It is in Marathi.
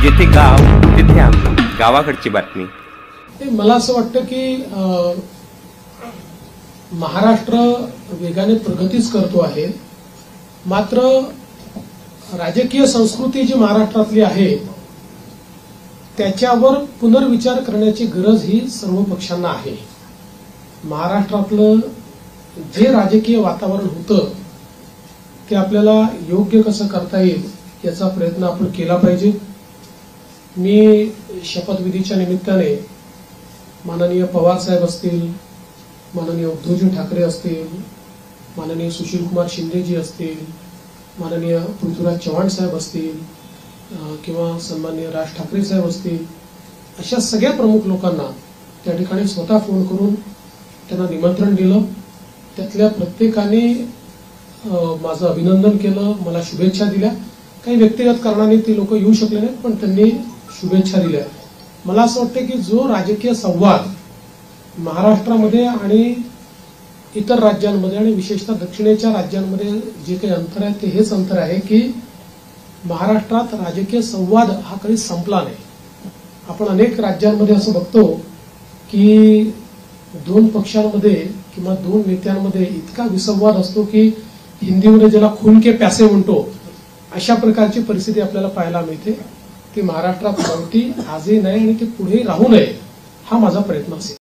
जिथे गाव तिथे आम्ही, गावाकडची बातमी। मला असं वाटतं की महाराष्ट्र वेगाने प्रगतीच करतो आहे, मात्र राजकीय संस्कृती जी महाराष्ट्रातली आहे त्याच्यावर पुनर्विचार करण्याची गरज ही सर्व पक्षांना आहे। महाराष्ट्रातलं जे राजकीय वातावरण होतं ते आपल्याला योग्य कसं करता येईल याचा प्रयत्न आपण केला पाहिजे। मी शपथविधीच्या निमित्ताने माननीय पवार साहेब असतील, माननीय उद्धवजी ठाकरे असतील, माननीय सुशीलकुमार शिंदेजी असतील, माननीय पृथ्वीराज चव्हाण साहेब असतील किंवा सन्माननीय राज ठाकरे साहेब असतील, अशा सगळ्या प्रमुख लोकांना त्या ठिकाणी स्वतः फोन करून त्यांना निमंत्रण दिलं। त्यातल्या प्रत्येकाने माझं अभिनंदन केलं, मला शुभेच्छा दिल्या। काही व्यक्तिगत कारणाने ती लोक येऊ शकले नाहीत, पण त्यांनी शुभेच्छा दिल्या। मला असं वाटतं की जो राजकीय संवाद महाराष्ट्रामध्ये आणि इतर राज्यांमध्ये आणि विशेषतः दक्षिणेच्या राज्यांमध्ये जे काही अंतर आहे ते हेच अंतर आहे की महाराष्ट्रात राजकीय संवाद हा कधी संपला नाही। आपण अनेक राज्यांमध्ये असं बघतो की दोन पक्षांमध्ये किंवा दोन नेत्यांमध्ये इतका विसंवाद असतो की हिंदीमध्ये ज्याला खून के प्यासे म्हणतो अशा प्रकारची परिस्थिती आपल्याला पाहायला मिळते। ती महाराष्ट्रात नव्हती, आजही नाही आणि ती पुढेही राहू नये हा माझा प्रयत्न असेल।